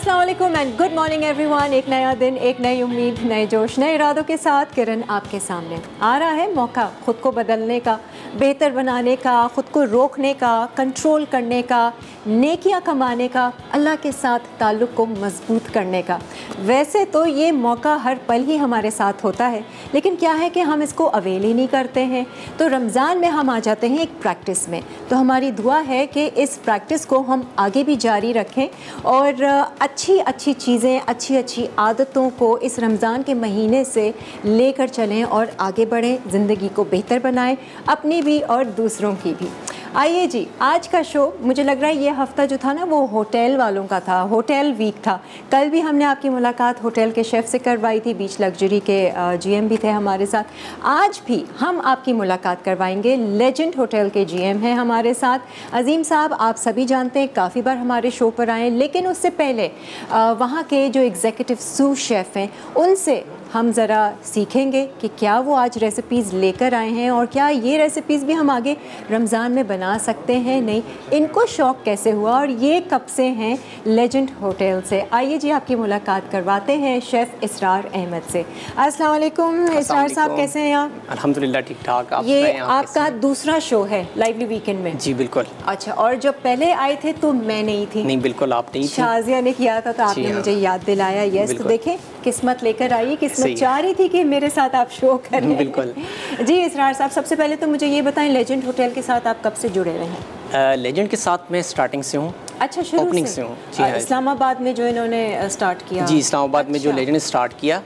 अस्सलाम वालेकुम and good morning everyone. एक नया दिन, एक नई उम्मीद, नए जोश, नए इरादों के साथ किरण आपके सामने आ रहा है। मौका ख़ुद को बदलने का, बेहतर बनाने का, ख़ुद को रोकने का, कंट्रोल करने का, नेकियां कमाने का, अल्लाह के साथ ताल्लुक़ को मजबूत करने का। वैसे तो ये मौका हर पल ही हमारे साथ होता है, लेकिन क्या है कि हम इसको अवेल ही नहीं करते हैं। तो रमज़ान में हम आ जाते हैं एक प्रैक्टिस में। तो हमारी दुआ है कि इस प्रैक्टिस को हम आगे भी जारी रखें और अच्छी अच्छी चीज़ें, अच्छी अच्छी आदतों को इस रमज़ान के महीने से लेकर चलें और आगे बढ़ें, ज़िंदगी को बेहतर बनाएं, अपनी भी और दूसरों की भी। आइए जी, आज का शो मुझे लग रहा है ये हफ़्ता जो था ना वो होटल वालों का था, होटल वीक था। कल भी हमने आपकी मुलाकात होटल के शेफ़ से करवाई थी, बीच लग्जरी के जीएम भी थे हमारे साथ। आज भी हम आपकी मुलाकात करवाएंगे, लेजेंड होटल के जीएम हैं हमारे साथ। अज़ीम साहब आप सभी जानते हैं, काफ़ी बार हमारे शो पर आए, लेकिन उससे पहले वहाँ के जो एग्जीक्यूटिव सूस शेफ़ हैं उनसे हम ज़रा सीखेंगे कि क्या वो आज रेसिपीज़ लेकर आए हैं और क्या ये रेसिपीज़ भी हम आगे रमज़ान में बना सकते हैं, नहीं इनको शौक़ कैसे हुआ और ये कब से हैं लेजेंड होटल से। आइए जी आपकी मुलाकात करवाते हैं शेफ़ इसरार अहमद से। अस्सलाम वालेकुम इसरार साहब, कैसे हैं आप? अल्हम्दुलिल्लाह ठीक ठाक। आप ये आपका दूसरा शो है लाइवली वीकेंड में? जी बिल्कुल। अच्छा, और जब पहले आए थे तो मैं नहीं थी? नहीं बिल्कुल आप नहीं थी, शाजिया ने किया था तो आपने मुझे याद दिलाया। यस, तो देखें किस्मत लेकर आई, किस्मत चाह रही थी कि मेरे साथ आप शो करें। बिल्कुल जी। इसरार साहब सबसे पहले तो मुझे ये बताएं, लेजेंड होटल के साथ आप कब से जुड़े हुए हैं? लेजेंड के साथ मैं स्टार्टिंग से हूँ। अच्छा, शुरू ओपनिंग से हूँ जी। इस्लामाबाद में जो इन्होंने स्टार्ट किया? जी, इस्लामाबाद में जो लेजेंड स्टार्ट किया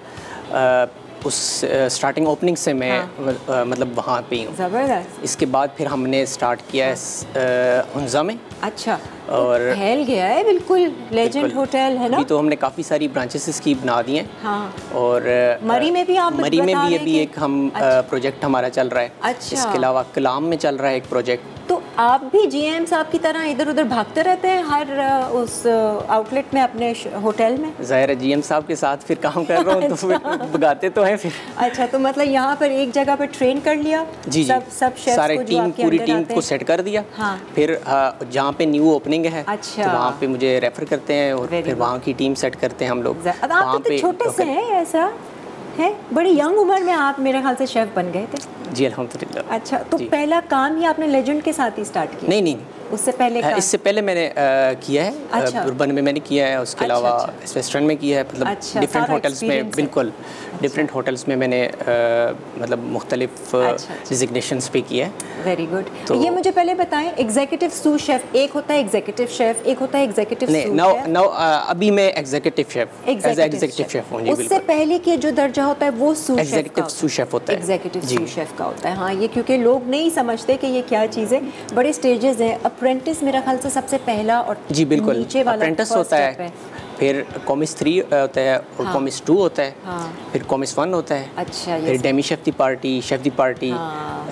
उस स्टार्टिंग ओपनिंग से मैं मतलब वहाँ पे हूँ। ज़बरदस्त। इसके बाद फिर हमने स्टार्ट किया हुंज़ा में। अच्छा, और फैल गया है बिल्कुल लेजेंड होटल, है ना? अभी तो हमने काफ़ी सारी ब्रांचेस इसकी बना दी हैं। हाँ। और मरी में भी आप मरी में भी अभी एक हम प्रोजेक्ट हमारा चल रहा है। अच्छा। इसके अलावा कलाम में चल रहा है एक प्रोजेक्ट। तो आप भी जीएम साहब की तरह इधर उधर भागते रहते हैं हर उस आउटलेट में अपने होटल में? ज़ाहिर है जीएम साहब के साथ फिर काम कर रहा हूँ तो फिर भगाते तो हैं फिर। अच्छा, तो मतलब यहाँ पर एक जगह पर ट्रेन कर लिया? जी सब शेफ्स सारे को टीम, पूरी टीम को सेट कर दिया। हाँ। फिर जहाँ पे न्यू ओपनिंग है अच्छा, तो वहाँ पे मुझे रेफर करते हैं और फिर वहाँ की टीम सेट करते हैं हम लोग। आप तो छोटे से हैं, ऐसा है बड़ी यंग उम्र में आप मेरे ख्याल से शेफ बन गए थे? जी अल्हम्दुलिल्लाह। अच्छा, तो पहला काम ही आपने लेजेंड के साथ ही स्टार्ट किया? नहीं, उससे पहले इससे पहले मैंने किया है। अच्छा। उर्बन में मैंने किया है, उसके अलावा वेस्टर्न में किया है, मतलब डिफरेंट होटल्स में। बिल्कुल डिफरेंट होटल्स में मैंने मतलब मुख्तलिफ डिजिग्नेशंस पे किया है। Very good. तो ये मुझे पहले बताएं, एग्जीक्यूटिव सूस शेफ एक होता है, एग्जीक्यूटिव शेफ एक होता है, एग्जीक्यूटिव नो अभी मैं एग्जीक्यूटिव शेफ एग्जीक्यूटिव शेफ हूँ। उससे पहले के जो दर्जा होता है वो सूस एग्जीक्यूटिव सूस शेफ होता है। एग्जीक्यूटिव सूस शेफ का होता है। हाँ, ये क्योंकि लोग नहीं समझते कि ये क्या चीज़ है, बड़े स्टेजेस हैं। अप्रेंटिस मेरा ख्याल से सबसे पहला और जी बिल्कुल नीचे वाला अप्रेंटिस होता है, फिर कॉमिस 3 होता है और कॉमिस 2 होता है, फिर कॉमिस 1 होता है। अच्छा, फिर demi chef de partie, chef de partie,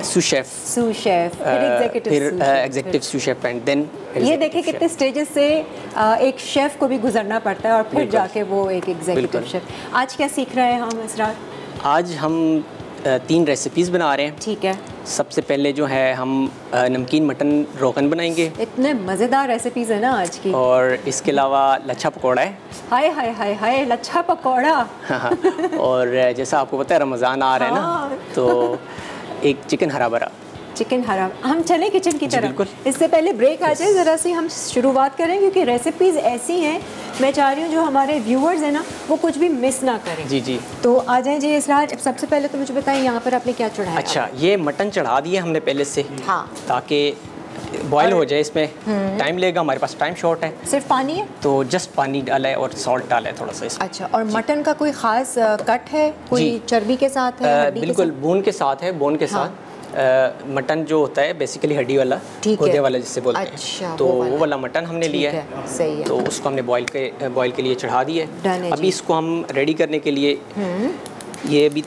sous chef, फिर executive sous chef and then ये देखिए कितने स्टेजेस से एक शेफ को भी गुजरना पड़ता है और फिर जाके वो एक एग्जीक्यूटिव शेफ। आज क्या सीख रहे हैं हम इसरार? आज हम 3 रेसिपीज़ बना रहे हैं। ठीक है। सबसे पहले जो है हम नमकीन मटन रोगन बनाएंगे। इतने मज़ेदार रेसिपीज़ है ना आज की। और इसके अलावा लच्छा पकौड़ा है। हाय हाय हाय हाय, लच्छा पकौड़ा। और जैसा आपको पता है रमज़ान आ रहा है ना, तो एक चिकन हरा भरा। चिकन हरा। हम चले किचन की तरफ, इससे पहले ब्रेक आ जाए ज़रा सी, हम शुरुआत करें क्योंकि रेसिपीज़ ऐसी हैं, मैं चाह रही हूँ जो हमारे व्यूअर्स हैं ना वो कुछ भी मिस ना करें। जी तो आ जाएं जी इसरार। सबसे पहले तो मुझे बताएं यहाँ पर आपने क्या चढ़ाया? अच्छा, ये मटन चढ़ा दिया हमने पहले से। हाँ। ताकि बॉयल हो जाए, इसमें टाइम लगेगा, हमारे पास टाइम शॉर्ट है। सिर्फ पानी है तो जस्ट पानी डाला है और सॉल्ट डाला है थोड़ा सा इसमें। अच्छा, और मटन का कोई ख़ास कट है, कोई चर्बी के साथ है? बिल्कुल बोन के साथ है, बोन के साथ। मटन जो होता है बेसिकली हड्डी वाला, गोदे वाला जिससे बोलते हैं। अच्छा, तो वो वाला मटन हमने लिया है। सही है। तो उसको हमने बॉयल के लिए चढ़ा दिया है। अभी इसको हम रेडी करने के लिए ये अभी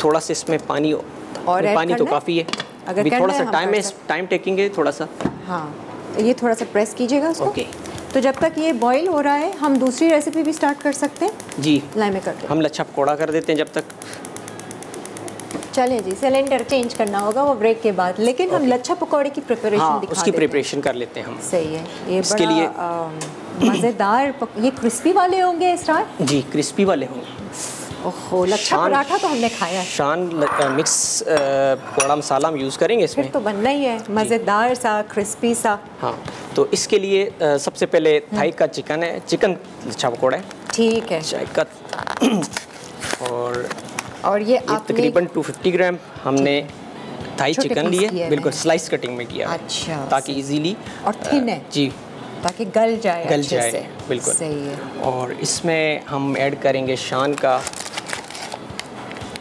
थोड़ा सा इसमें पानी, और पानी तो काफ़ी है, अभी थोड़ा सा टाइम टेकिंग है थोड़ा सा। हाँ, ये थोड़ा सा प्रेस कीजिएगा उसको। ओके। तो जब तक ये बॉईल हो रहा है हम दूसरी रेसिपी भी स्टार्ट कर सकते हैं? जी, लाइम करते हैं। हम लच्छा पकौड़ा कर देते हैं जब तक। चलें जी, सिलेंडर चेंज करना होगा वो ब्रेक के बाद, लेकिन हम लच्छा पकौड़े की प्रिपरेशन उसकी प्रिपरेशन कर लेते हैं हम। सही है। ये इसके लिए मज़ेदार। ये क्रिस्पी वाले होंगे इसरार? जी क्रिस्पी वाले होंगे। ओहो, लच्छा पराठा तो हमने खाया है। शान मिक्स पकौड़ा मसाला हम यूज़ करेंगे इसमें। फिर तो बनना ही है, मज़ेदार सा क्रिस्पी सा। हाँ, तो इसके लिए सबसे पहले थाई का चिकन है, चिकन लच्छा पकौड़ा है। ठीक है। और ये तकरीबन 250 ग्राम हमने थाई चिकन लिए, बिल्कुल स्लाइस कटिंग में किया। अच्छा, ताकि इजीली और थिन है जी, ताकि गल जाए से। बिल्कुल सही है। और इसमें हम ऐड करेंगे शान का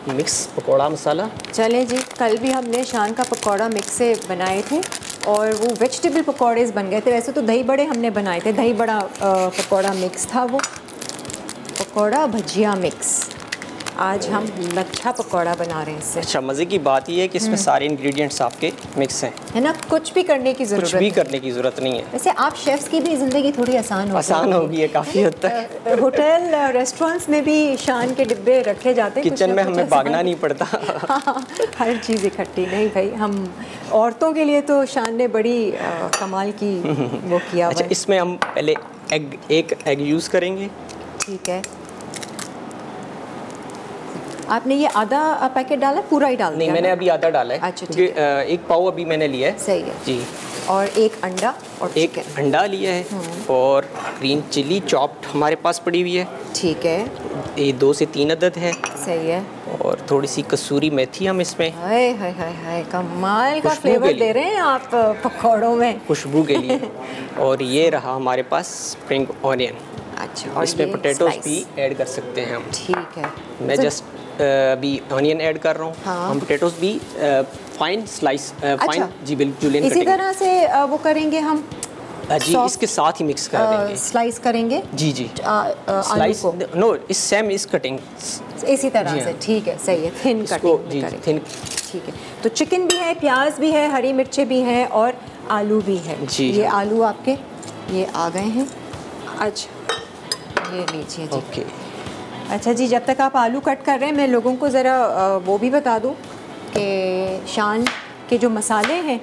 मिक्स पकौड़ा मसाला। चलें जी, कल भी हमने शान का पकौड़ा मिक्स से बनाए थे और वो वेजिटेबल पकौड़े बन गए थे। वैसे तो दही बड़े हमने बनाए थे, दही बड़ा पकौड़ा मिक्स था वो, पकौड़ा भजिया मिक्स। आज हम लच्छा पकौड़ा बना रहे हैं इससे। अच्छा, मज़े की बात ये है कि इसमें सारे इंग्रेडिएंट्स आपके मिक्स हैं, है ना, कुछ भी करने की ज़रूरत नहीं है। वैसे आप शेफ्स की भी ज़िंदगी थोड़ी आसान हो गई है काफ़ी हद तक। होटल रेस्टोरेंट्स में भी शान के डिब्बे रखे जाते हैं, किचन में हमें भागना नहीं पड़ता। हर चीज़ इकट्ठी। नहीं भाई, हम औरतों के लिए तो शान ने बड़ी कमाल की वो किया। अच्छा, इसमें हम पहले एक एग यूज़ करेंगे। ठीक है। आपने ये आधा पैकेट डाला, पूरा ही डाल दिया? नहीं, मैंने अभी आधा डाला है। अच्छा, ठीक है। एक पाव अभी मैंने लिया है। सही है जी। और एक अंडा और एक अंडा लिया है और ग्रीन चिली चॉप्ड हमारे पास पड़ी हुई है। ठीक है। ये 2 से 3 अदद है। सही है। और थोड़ी सी कसूरी मेथी हम इसमें। हाय हाय हाय हाय, कमाल का फ्लेवर दे रहे हैं आप पकौड़ों में, खुशबू के लिए। और ये रहा हमारे पास स्प्रिंग ऑनियन। अच्छा, और इसमें पोटैटोज भी ऐड कर सकते हैं हम। ठीक है। मैं जस्ट अभी ऑनियन ऐड कर रहा हूँ। हाँ। हम पोटैटोज भी फाइन स्लाइस, फाइन जी बिल्कुल जुलियन इसी तरह से वो करेंगे हम जी, इसके साथ ही मिक्स कर देंगे, स्लाइस करेंगे। जी जी, स्लाइस नो, इस सेम इस कटिंग इसी तरह से। ठीक है, सही है, थिन कटिंग जी, थिन। ठीक है। तो चिकन भी है, प्याज भी है, हरी मिर्चें भी हैं और आलू भी है जी। ये आलू आपके ये आ गए हैं। अच्छा, ये लीजिए जी। ओके। अच्छा जी, जब तक आप आलू कट कर रहे हैं, मैं लोगों को ज़रा वो भी बता दूं कि शान के जो मसाले हैं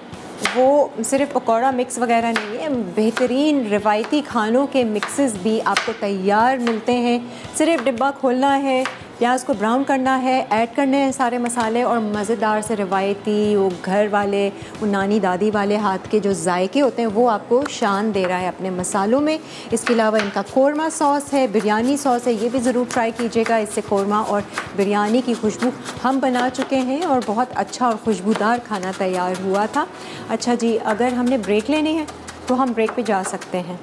वो सिर्फ पकौड़ा मिक्स वगैरह नहीं है, बेहतरीन रिवायती खानों के मिक्सेस भी आपको तैयार मिलते हैं। सिर्फ डिब्बा खोलना है, प्याज को ब्राउन करना है, ऐड करने हैं सारे मसाले और मज़ेदार से रिवायती वो घर वाले, वो नानी दादी वाले हाथ के जो जायके होते हैं वो आपको शान दे रहा है अपने मसालों में। इसके अलावा इनका कोरमा सॉस है, बिरयानी सॉस है, ये भी ज़रूर ट्राई कीजिएगा। इससे कोरमा और बिरयानी की खुशबू हम बना चुके हैं और बहुत अच्छा और खुशबूदार खाना तैयार हुआ था। अच्छा जी, अगर हमने ब्रेक लेनी है तो हम ब्रेक पे जा सकते हैं।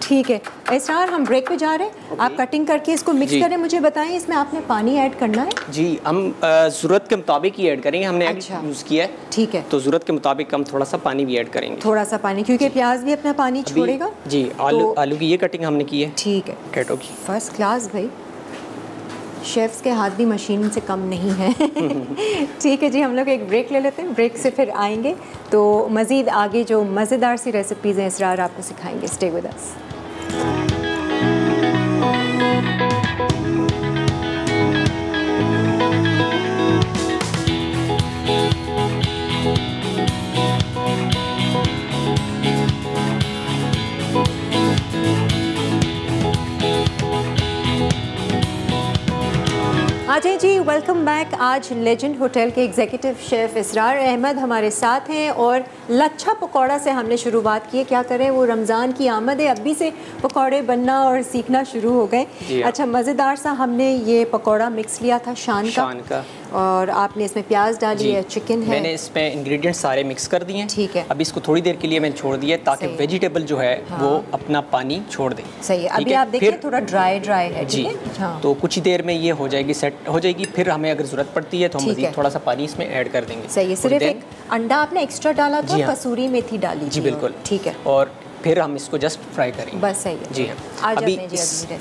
ठीक है इसरार, हम ब्रेक पे जा रहे हैं। आप कटिंग करके इसको मिक्स करें। मुझे बताएं, इसमें आपने पानी ऐड करना है? जी, हम ज़रूरत के मुताबिक ही ऐड करेंगे। हमने यूज़ किया है, ठीक है, तो ज़रूरत के मुताबिक हम थोड़ा सा पानी भी ऐड करेंगे। थोड़ा सा पानी, क्योंकि प्याज भी अपना पानी छोड़ेगा। जी, आलू की ये कटिंग हमने की है। ठीक है, पोटैटो की फर्स्ट क्लास भाई, शेफ्स के हाथ भी मशीन से कम नहीं है। ठीक है जी, हम लोग एक ब्रेक ले लेते हैं। ब्रेक से फिर आएंगे तो मज़ीद आगे जो मज़ेदार सी रेसिपीज़ हैं इसरार आपको सिखाएंगे। Stay with us. आजाए जी, वेलकम बैक। आज लेजेंड होटल के एग्जीक्यूटिव शेफ़ इसरार अहमद हमारे साथ हैं और लच्छा पकौड़ा से हमने शुरुआत की है। क्या करें, वो रमज़ान की आमद है, अभी से पकौड़े बनना और सीखना शुरू हो गए। अच्छा, मज़ेदार सा हमने ये पकौड़ा मिक्स लिया था शान का और आपने इसमें प्याज डाली है, चिकन है। मैंने इसमें इंग्रेडिएंट्स सारे मिक्स कर दिए हैं। ठीक है, अभी इसको थोड़ी देर के लिए मैंने छोड़ दिया ताकि वेजिटेबल जो है वो अपना पानी छोड़ दे। सही है, अभी आप देखिए थोड़ा ड्राई है जी। तो कुछ ही देर में ये हो जाएगी, सेट हो जाएगी। फिर हमें अगर ज़रूरत पड़ती है तो हम मज़ीद थोड़ा सा पानी इसमें ऐड कर देंगे। सही है, सिर्फ एक अंडा आपने एक्स्ट्रा डाला था, कसूरी मेथी डाली जी बिल्कुल। ठीक है, और फिर हम इसको जस्ट फ्राई करेंगे। बस सही है जी हाँ। अभी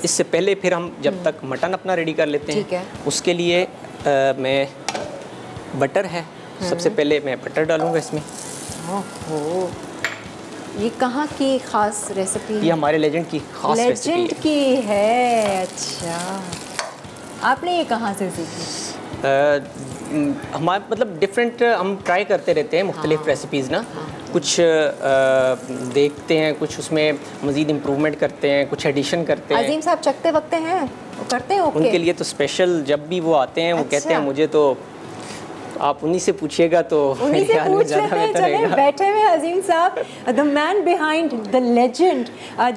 इससे पहले फिर हम जब तक मटन अपना रेडी कर लेते हैं, ठीक है, उसके लिए मैं बटर है, सबसे पहले मैं बटर डालूंगा इसमें। ओहो, ये कहाँ की ख़ास रेसिपी है? ये हमारे लेजेंड की ख़ास रेसिपी है। लेजेंड की है। अच्छा, आपने ये कहाँ से सीखी? हमारे मतलब डिफरेंट हम ट्राई करते रहते हैं मुख्तलिफ रेसिपीज़ ना। कुछ देखते हैं, कुछ उसमें मज़ीद इम्प्रूवमेंट करते हैं, कुछ एडिशन करते हैं। अजीम साहब चखते वक्ते हैं वो करते हैं? उनके लिए तो स्पेशल जब भी वो आते हैं वो कहते हैं मुझे तो आप उन्हीं से पूछिएगा तो उन्हीं से पूछ लेते हैं। चले बैठे हुए अजीम साहब, the man behind the legend,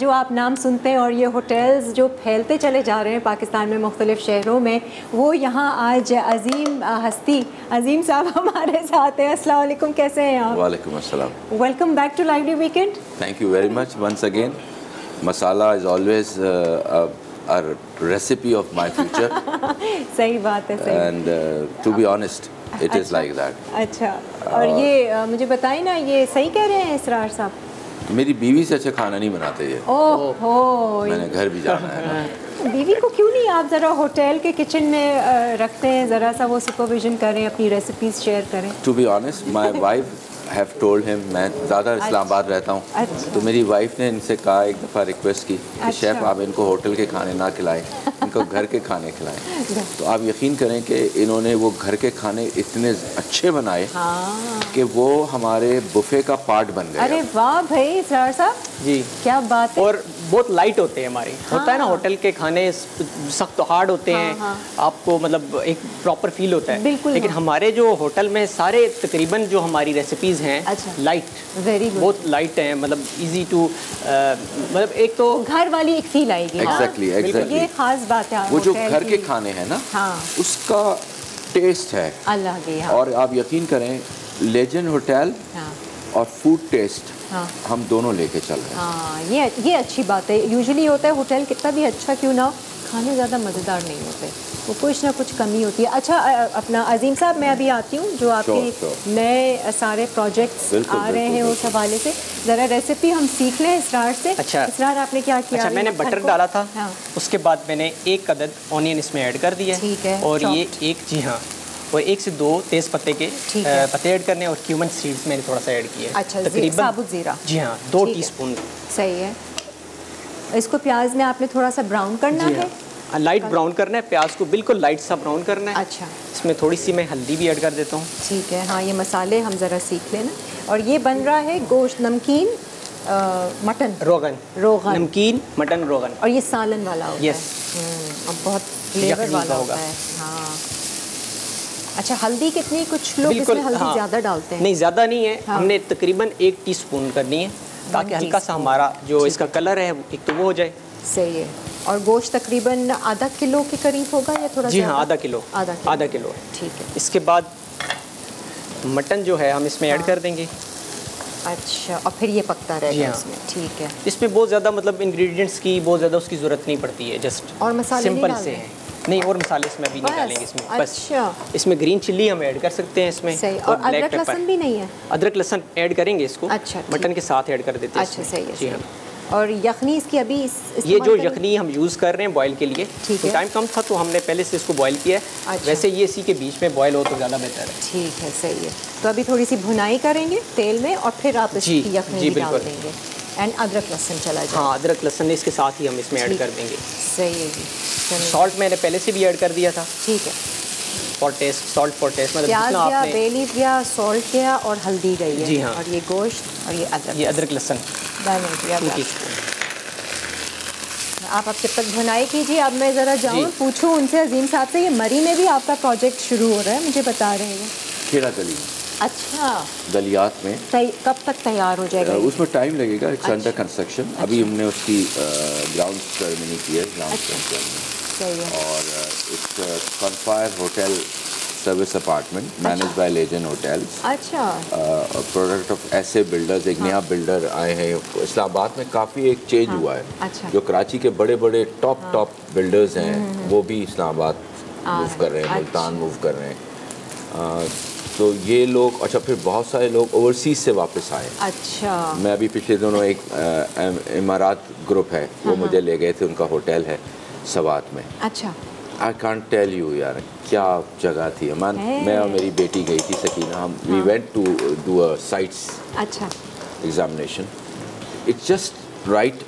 जो आप नाम सुनते हैं और ये होटल्स जो फैलते चले जा रहे हैं पाकिस्तान में मुख्तलिफ शहरों में, वो यहाँ आज अजीम हस्ती अजीम साहब हमारे साथ हैं। अस्सलाम वालेकुम, कैसे हैं आप? वालेकुम अस्सलाम। Welcome back to lively weekend. Thank you very much once again. Masala is always a recipe of my future. सही बात है, सही। And to be honest, it is like that. अच्छा, और ये मुझे बताइए ना, ये सही कह रहे हैं इसरार साहब? मेरी बीवी से अच्छा खाना नहीं बनाते ये। ओहो, मैंने घर भी जाना है ना। बीवी को क्यों नहीं आप ज़रा होटल के किचन में रखते हैं, ज़रा सा वो सुपरविजन करें, अपनी रेसिपीज़ शेयर करें? To be honest, my wife have told him, मैं ज़्यादा इस्लामाबाद रहता हूँ, तो मेरी वाइफ ने इनसे कहा, एक दफ़ा रिक्वेस्ट की कि शेफ़ आप इनको होटल के खाने ना खिलाएं, इनको घर के खाने खिलाएं। तो आप यकीन करें कि इन्होंने वो घर के खाने इतने अच्छे बनाए कि वो हमारे बुफे का पार्ट बन गए। अरे वाह भाई सर साहब जी, क्या बात है। और बहुत लाइट होते हैं हमारे। होता है ना होटल के खाने सख्त हार्ड होते हैं, आपको मतलब एक प्रॉपर फील होता है, लेकिन हमारे जो होटल में सारे तकरीबन जो हमारी रेसिपीज़ हैं लाइट, वेरी गुड, बहुत लाइट हैं, मतलब इजी टू, मतलब एक तो घर वाली एक फील आएगी। एग्जैक्टली, ये खास बात है। वो जो घर के खाने हैं ना, उसका टेस्ट है अल्लाह के। और आप यकीन करें लेजेंड होटल और फूड टेस्ट हम दोनों लेके चल रहे हैं। हाँ, ये अच्छी बात है। यूजुअली होता है होटल कितना भी अच्छा क्यों ना हो, खाने ज़्यादा मज़ेदार नहीं होते, वो कुछ ना कुछ कमी होती है। अच्छा अपना अजीम साहब, मैं अभी आती हूँ, जो आपके नए सारे प्रोजेक्ट्स आ रहे हैं उस हवाले से ज़रा रेसिपी हम सीख लें इसरार से। अच्छा इसरार, आपने क्या किया? अच्छा, मैंने बटर डाला था, उसके बाद मैंने 1 अदद ऑनियन इसमें ऐड कर दिया, ठीक है, और ये जी हाँ, और 1 से 2 तेज़ पत्ते के पत्ते ऐड करने, और क्यूमन सीड्स मैंने थोड़ा सा ऐड किया है। अच्छा, तकरीबन साबुत ज़ीरा, जी हाँ, 2 टीस्पून। सही है। इसको प्याज में आपने थोड़ा सा ब्राउन करना है, लाइट ब्राउन करना है प्याज को, बिल्कुल लाइट सा ब्राउन करना है। अच्छा, इसमें थोड़ी सी मैं हल्दी भी ऐड कर देता हूँ। ठीक है। हाँ, ये मसाले हम ज़रा सीख लेना। और ये बन रहा है गोश्त नमकीन मटन रोगन नमकीन मटन रोगन, और ये सालन वाला होता है। अब बहुत फ्लेवर वाला होता है। हाँ, अच्छा, हल्दी कितनी? कुछ लोग इसमें हल्दी ज़्यादा डालते हैं। नहीं, ज़्यादा नहीं है, हमने तकरीबन 1 टीस्पून करनी है, ताकि हल्का सा हमारा जो इसका कलर है एक तो वो हो जाए। सही है। और गोश्त तकरीबन आधा किलो के करीब होगा या थोड़ा? जी हाँ, आधा किलो। ठीक है। इसके बाद मटन जो है हम इसमें ऐड कर देंगे। अच्छा, और फिर ये पकता रहेगा इसमें? ठीक है। इसमें बहुत ज़्यादा मतलब इंग्रेडिएंट्स की बहुत ज़्यादा उसकी ज़रूरत नहीं पड़ती है, जस्ट और मसाले सिंपल से है। नहीं, और मसाले इसमें अभी नहीं डालेंगे इसमें। अच्छा, बस इसमें ग्रीन चिल्ली हम ऐड कर सकते हैं इसमें। सही। और अदरक लहसुन भी नहीं है? अदरक लहसुन ऐड करेंगे इसको। अच्छा, मटन के साथ ऐड कर देते हैं। अच्छा, सही है। जी हाँ। और यखनी इसकी अभी ये जो यखनी हम यूज़ कर रहे हैं बॉयल के लिए, तो टाइम कम था तो हमने पहले से इसको बॉयल किया है। अच्छा। वैसे ये इसी के बीच में बॉयल हो तो ज़्यादा बेहतर है। ठीक है, सही है। तो अभी थोड़ी सी भुनाई करेंगे तेल में, और फिर आप इसकी यखनी डाल देंगे, एंड अदरक लहसुन चला जाए। हाँ, अदरक लहसुन इसके साथ ही हम इसमें ऐड कर देंगे। सही है जी। सॉल्ट मैंने पहले से भी ऐड कर दिया था। ठीक है। For taste, salt for taste, मतलब प्याज गया, बे लीफ गया, सॉल्ट गया, और हल्दी गई है। जी हाँ। और ये गोश्त और ये अदरक लहसुन आप अब जब तक भुनाई कीजिए। अब मैं ज़रा जाऊँ पूछूँ उनसे, अजीम साहब से, ये मरी में भी आपका प्रोजेक्ट शुरू हो रहा है, मुझे बता रहे हैं। खेड़ा गली। अच्छा, गलियात में कब तक तैयार हो जाएगा? उसमें टाइम लगेगा, इट्स अंडर कंस्ट्रक्शन। अभी हमने उसकी ग्राउंड सेरेमनी की है, सही है। और it's Confire hotel service apartment manage by Legend hotels. अच्छा, प्रोडक्ट ऑफ ऐसे बिल्डर्स, एक नया बिल्डर आए हैं इस्लामाबाद में, काफ़ी एक चेंज हुआ है। अच्छा। जो कराची के बड़े बड़े टॉप बिल्डर्स हैं वो भी इस्लामाबाद मूव कर रहे हैं, मुल्तान मूव कर रहे हैं। तो ये लोग, अच्छा, फिर बहुत सारे लोग ओवरसीज से वापस आए। अच्छा, मैं अभी पिछले दिनों एक इमारात ग्रुप है, वो मुझे ले गए थे, उनका होटल है सवात में। अच्छा, आई कांट टेल यू यार, क्या जगह थी। मैं और मेरी बेटी गई थी सकीना, हम we went to do a sites अच्छा examination. It's just right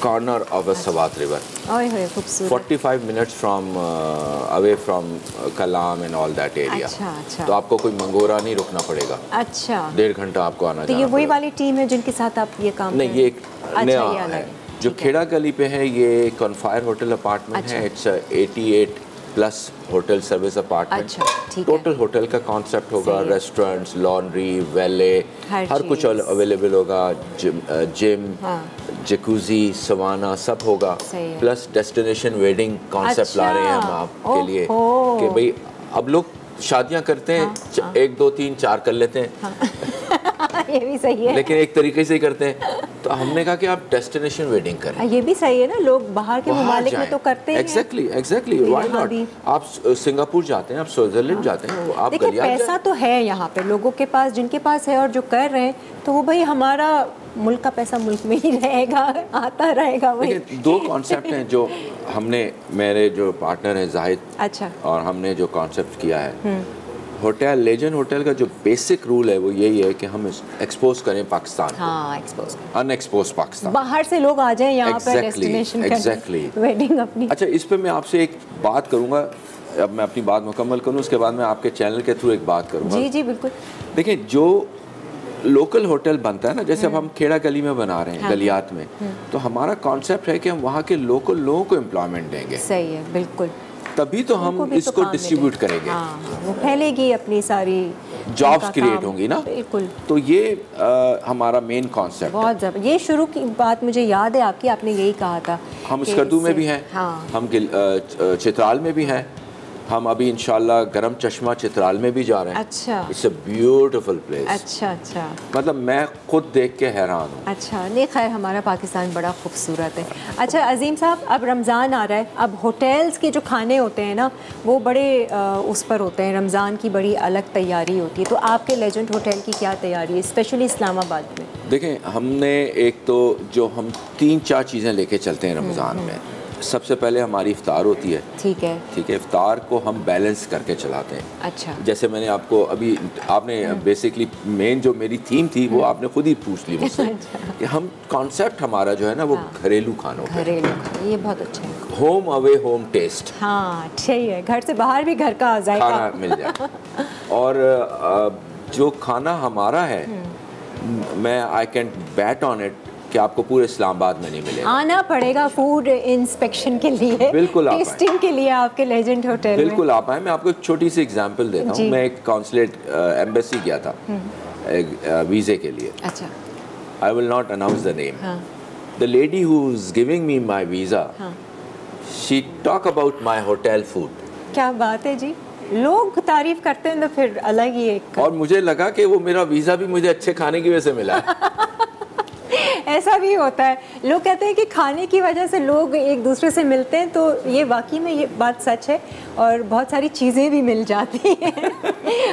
corner of a Swat river. 45 minutes from away from Kalam and all that area. अच्छा। तो आपको कोई मंगोरा नहीं रुकना पड़ेगा। अच्छा। 1.5 घंटा आपको आना जाना। तो ये वही वाली टीम है जिनके साथ आप ये काम नहीं, ये एक नया है जो खेड़ा गली पे है। ये कॉन्फायर होटल अपार्टमेंट है। It's 88 plus hotel service apartment. Total hotel का कॉन्सेप्ट होगा, रेस्टोरेंट्स, लॉन्ड्री, वैले, हर कुछ अवेलेबल होगा, जिम, जकूजी, सवाना सब होगा, प्लस डेस्टिनेशन वेडिंग कॉन्सेप्ट ला रहे हैं हम आपके लिए कि भाई अब लोग शादियां करते हैं 1 2 3 4 कर लेते हैं ये भी सही है, लेकिन एक तरीके से ही करते हैं। तो हमने कहा कि आप डेस्टिनेशन वेडिंग करें। ये भी सही है ना, लोग बाहर के ममालिक में तो करते हैं। Exactly why not. आप सिंगापुर जाते हैं, आप स्विट्जरलैंड जाते हैं, आप देखिए पैसा तो है यहाँ पे लोगों के पास, जिनके पास है और जो कर रहे हैं, तो वो भाई हमारा मुल्क का पैसा मुल्क में ही रहेगा, आता रहेगा वही। 2 कॉन्सेप्ट हैं जो हमने, मेरे जो पार्टनर है जाहिद, अच्छा, और हमने जो कॉन्सेप्ट किया है होटल लेजेंड होटल का जो बेसिक रूल है वो यही है कि हम एक्सपोज करें पाकिस्तान, एक्सपोज, अनएक्सपोज पाकिस्तान, बाहर से लोग आ जाएं यहाँ पर डेस्टिनेशन एग्जैक्टली वेडिंग अपनी। अच्छा, इस पे मैं आपसे एक बात करूँगा, अब मैं अपनी बात मुकम्मल करूँ उसके बाद मैं आपके चैनल के थ्रू एक बात करूँगा। जी जी बिल्कुल। देखिए जो लोकल होटल बनता है ना, जैसे अब हम खेड़ा गली में बना रहे हैं, गलियात में, तो हमारा कॉन्सेप्ट है कि हम वहाँ के लोकल लोगों को एम्प्लॉयमेंट देंगे। सही है, बिल्कुल, तभी तो हम इसको डिस्ट्रीब्यूट करेंगे। वो फैलेगी अपनी सारी जॉब्स क्रिएट होंगी ना, बिल्कुल। तो ये हमारा मेन कॉन्सेप्ट है। बहुत ये शुरू की बात मुझे याद है आपकी, आपने यही कहा था। हम स्कर्दू में भी हैं, हम चित्राल में भी हैं, हम अभी इंशाल्लाह गरम चश्मा चित्राल में भी जा रहे हैं। अच्छा, इट्स अ ब्यूटीफुल प्लेस। अच्छा अच्छा, मतलब मैं खुद देख के हैरान हूँ। अच्छा, नहीं खैर हमारा पाकिस्तान बड़ा खूबसूरत है। अच्छा अजीम साहब, अब रमज़ान आ रहा है, अब होटल्स के जो खाने होते हैं ना वो बड़े उस पर होते हैं, रमज़ान की बड़ी अलग तैयारी होती है, तो आपके लेजेंड होटल की क्या तैयारी है, स्पेशली इस्लामाबाद में? देखें, हमने एक तो जो हम 3-4 चीज़ें लेके चलते हैं रमज़ान में। सबसे पहले हमारी इफ्तार होती है। ठीक है, इफ्तार को हम बैलेंस करके चलाते हैं। अच्छा, जैसे मैंने आपको अभी, आपने बेसिकली मेन जो मेरी थीम थी वो आपने खुद ही पूछ ली मुझसे कि हम कॉन्सेप्ट हमारा जो है ना वो घरेलू खानों, ये बहुत अच्छा है। होम अवे होम टेस्ट, हाँ सही है, घर से बाहर भी घर का खाना मिल जाए। और जो खाना हमारा है, मैं I can bat on it कि आपको पूरे इस्लामाबाद में नहीं मिलेगा। आना पड़ेगा फूड इंस्पेक्शन के लिए, बिल्कुल टेस्टिंग के लिए आपके लेजेंड होटल में। बिल्कुल आप आए। मैं आपको एक छोटी सी एग्जांपल देता हूँ। मैं एक कॉन्सुलेट एम्बेसी गया था वीज़े के लिए। अच्छा, I will not announce the name. The lady who is giving me my visa, she talk about my hotel food. क्या बात है जी, लोग तारीफ करते हैं तो फिर अलग ही एक। और मुझे लगा कि वो मेरा वीज़ा भी मुझे अच्छे खाने की वजह से मिला है। ऐसा भी होता है, लोग कहते हैं कि खाने की वजह से लोग एक दूसरे से मिलते हैं, तो ये वाकई में ये बात सच है, और बहुत सारी चीज़ें भी मिल जाती हैं।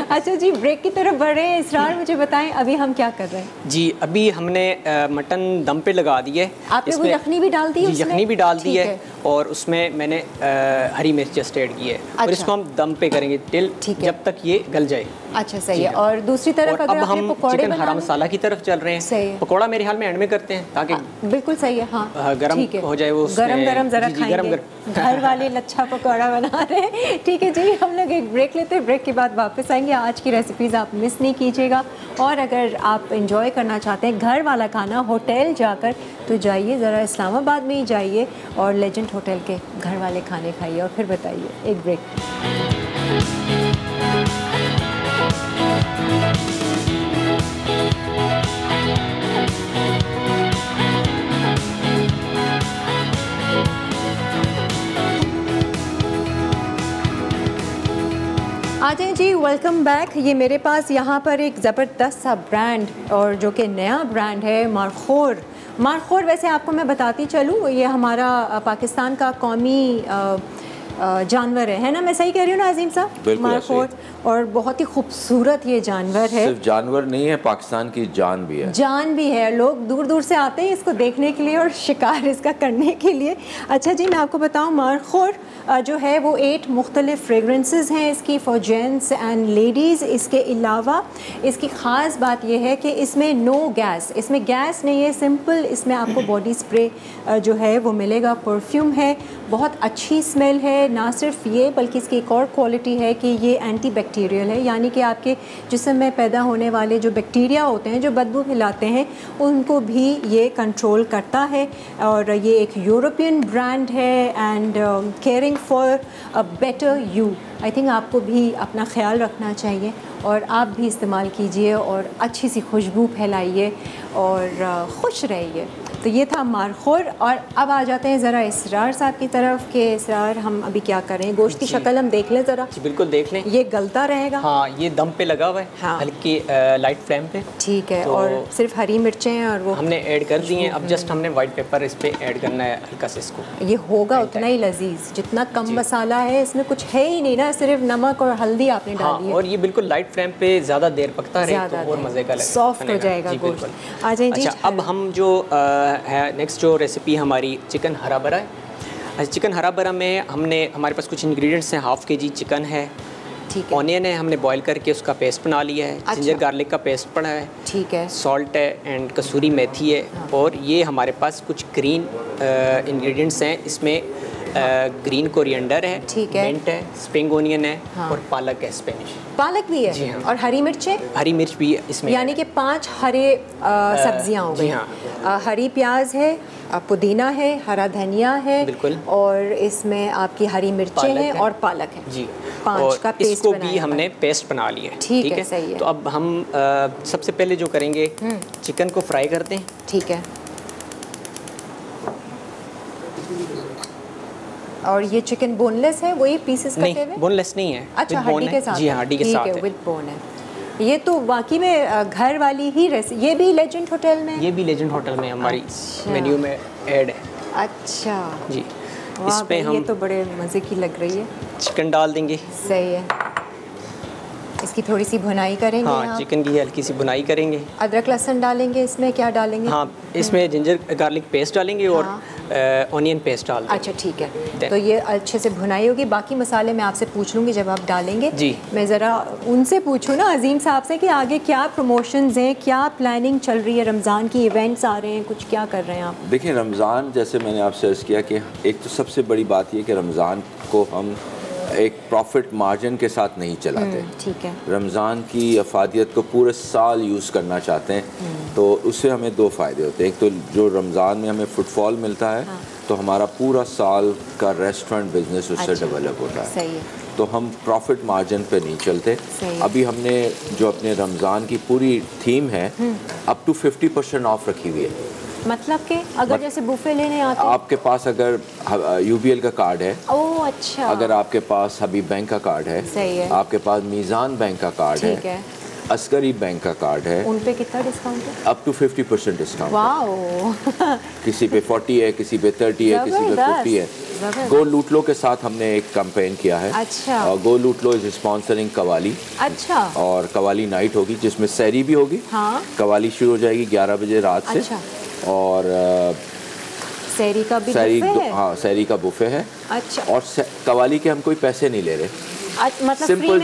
अच्छा जी, ब्रेक की तरफ बढ़ रहे हैं। इसरार, मुझे बताएं अभी हम क्या कर रहे हैं? जी, अभी हमने मटन दम पे लगा दी है। आपने वो यखनी भी डाल दी है? यखनी भी डाल दी है, और उसमें मैंने हरी मिर्च जस्ट ऐड की है। अच्छा। और इसको हम दम पे करेंगे टिल जब तक ये गल जाए। अच्छा सही है। और दूसरी तरफ अगर हम चिकन हरा मसाला की तरफ चल रहे हैं। पकौड़ा मेरे ख्याल में एंड में करते हैं ताकि बिल्कुल सही है, हाँ गरम हो जाए, वो गरम गरम जरा खाएंगे। घर वाले लच्छा पकौड़ा बना रहे हैं। ठीक है जी, हम लोग एक ब्रेक लेते हैं, ब्रेक के बाद वापस आएंगे। आज की रेसिपीज़ आप मिस नहीं कीजिएगा, और अगर आप इंजॉय करना चाहते हैं घर वाला खाना होटल जाकर, तो जाइए ज़रा इस्लामाबाद में ही जाइए और लेजेंड होटल के घर वाले खाने खाइए और फिर बताइए। एक ब्रेक। आ जाएं जी, वेलकम बैक। ये मेरे पास यहाँ पर एक ज़बरदस्त सा ब्रांड, और जो कि नया ब्रांड है, मारखोर। मारखोर वैसे आपको मैं बताती चलूँ, ये हमारा पाकिस्तान का कौमी जानवर है ना? मैं सही कह रही हूँ ना अजीम साहब? मारखोर, और बहुत ही खूबसूरत ये जानवर है। सिर्फ जानवर नहीं है, पाकिस्तान की जान भी है। जान भी है, लोग दूर दूर से आते हैं इसको देखने के लिए और शिकार इसका करने के लिए। अच्छा जी, मैं आपको बताऊँ, मारखोर जो है वो 8 मुख्तलिफ फ्रेगरेंसेस हैं इसकी फॉर जेंट्स एंड लेडीज़। इसके अलावा इसकी ख़ास बात यह है कि इसमें नो गैस, इसमें गैस नहीं है, सिंपल इसमें आपको बॉडी स्प्रे जो है वो मिलेगा, परफ्यूम है, बहुत अच्छी स्मेल है। ना सिर्फ ये बल्कि इसकी एक और क्वालिटी है कि ये एंटी बैक्टीरियल है, यानी कि आपके जिस्म में पैदा होने वाले जो बैक्टीरिया होते हैं जो बदबू फैलाते हैं उनको भी ये कंट्रोल करता है। और ये एक यूरोपियन ब्रांड है and caring for a better you. I think आपको भी अपना ख्याल रखना चाहिए और आप भी इस्तेमाल कीजिए और अच्छी सी खुशबू फैलाइए और खुश रहिए। तो ये था मारखोर। और अब आ जाते हैं ज़रा इसरार साहब की तरफ कि इसरार हम अभी क्या करें? गोश्त की शक्ल हम देख लें ज़रा। जी बिल्कुल देख लें। ये गलता रहेगा? हाँ, ये दम पे लगा हुआ है, हाँ। हल्की लाइट फ्लेम पे। ठीक है। तो और सिर्फ हरी मिर्चें हैं और वो हमने ऐड कर दी हैं। अब जस्ट हमने वाइट पेपर इस पे ऐड करना है हल्का से इसको। ये होगा उतना ही लजीज जितना कम मसाला है, इसमें कुछ है ही नहीं ना, सिर्फ नमक और हल्दी आपने डाली है। और ये बिल्कुल लाइट फ्लेम पे ज़्यादा देर पकता रहे तो और मज़े का लगेगा, सॉफ्ट हो जाएगा गोश्त। आ जाइए जी। अच्छा, अब हम जो है नेक्स्ट जो रेसिपी हमारी चिकन हरा भरा है। अच्छा, चिकन हरा भरा में हमारे पास कुछ इंग्रेडिएंट्स हैं। 1/2 kg चिकन है, ठीक है। ऑनियन है, हमने बॉईल करके उसका पेस्ट बना लिया है। अच्छा। जिंजर गार्लिक का पेस्ट पड़ा है, ठीक है। सॉल्ट है एंड कसूरी मेथी है। हाँ। और ये हमारे पास कुछ ग्रीन इंग्रेडिएंट्स हैं। इसमें ग्रीन कोरिएंडर है, ठीक है, मिंट है, स्प्रिंग ओनियन है, हाँ। और पालक है, स्पेनिश पालक भी है। जी हाँ। और हरी मिर्चें? हरी मिर्च भी इसमें, यानी कि 5 हरे सब्जियां हो गई। हाँ। हरी प्याज है, पुदीना है, हरा धनिया है, बिल्कुल, और इसमें आपकी हरी मिर्चें हैं और पालक है जी। 5 का पेस्ट इसको भी हमने पेस्ट बना लिया है। ठीक है, सही है। तो अब हम सबसे पहले जो करेंगे, चिकन को फ्राई करते हैं। ठीक है। और ये चिकन बोनलेस है, वही पीसेस कटे हुए? बोनलेस नहीं है। अच्छा, हड्डी के साथ? जी हाँ, हड्डी के साथ है, विद बोन है। ये तो वाकई में घर वाली ही रेसिपी। ये भी लेजेंड होटल में? ये भी लेजेंड होटल में हमारी मेन्यू में ऐड है। अच्छा जी। इस पे हम ये तो बड़े मज़े की लग रही है। चिकन डाल देंगे। सही है। इसकी थोड़ी सी भुनाई करेंगे। हाँ, चिकन की हल्की सी भुनाई करेंगे। अदरक लहसुन डालेंगे इसमें? क्या डालेंगे? हाँ, इसमें जिंजर गार्लिक पेस्ट डालेंगे और ऑनियन पेस्ट डाल देंगे। अच्छा, ठीक है। तो ये अच्छे से भुनाई होगी। बाकी मसाले मैं आपसे पूछ लूँगी जब आप डालेंगे। जी। मैं ज़रा उनसे पूछूँ ना अजीम साहब से कि आगे क्या प्रमोशंस हैं, क्या प्लानिंग चल रही है? रमज़ान की इवेंट्स आ रहे हैं, कुछ क्या कर रहे हैं आप? देखिए, रमज़ान जैसे मैंने आपसे अर्ज़ किया कि एक तो सबसे बड़ी बात ये कि रमज़ान को हम एक प्रॉफिट मार्जिन के साथ नहीं चलाते। ठीक है। रमज़ान की अफादियत को पूरे साल यूज़ करना चाहते हैं, तो उससे हमें 2 फ़ायदे होते हैं। एक तो जो रमज़ान में हमें फुटफॉल मिलता है, हाँ। तो हमारा पूरा साल का रेस्टोरेंट बिजनेस उससे डेवलप होता है। सही है। तो हम प्रॉफिट मार्जिन पे नहीं चलते। अभी हमने जो अपने रमज़ान की पूरी थीम है, अप टू 50% ऑफ रखी हुई है। मतलब कि अगर जैसे बुफे लेने आते हैं, आपके पास अगर यूबीएल का कार्ड है, ओह अच्छा, अगर आपके पास हबीब बैंक का कार्ड है, सही है, आपके पास मीज़ान बैंक का कार्ड है, अस्करी बैंक का कार्ड है, उन पे कितना डिस्काउंट है? Up to 50% discount. वाओ। किसी पे 40 है, किसी पे 30 है, किसी पे 50 है। गो लूट लो के साथ हमने एक कैंपेन किया है। अच्छा। और गो लूट लो इज स्पॉन्सरिंग कवाली। अच्छा। और कवाली नाइट होगी जिसमें सहरी भी होगी। हाँ। कवाली शुरू हो जाएगी 11 बजे रात से। अच्छा। और सहरी का भी बुफे है? हाँ, सहरी का बुफे है। अच्छा। और कवाली के हम कोई पैसे नहीं ले रहे। मतलब सिंपल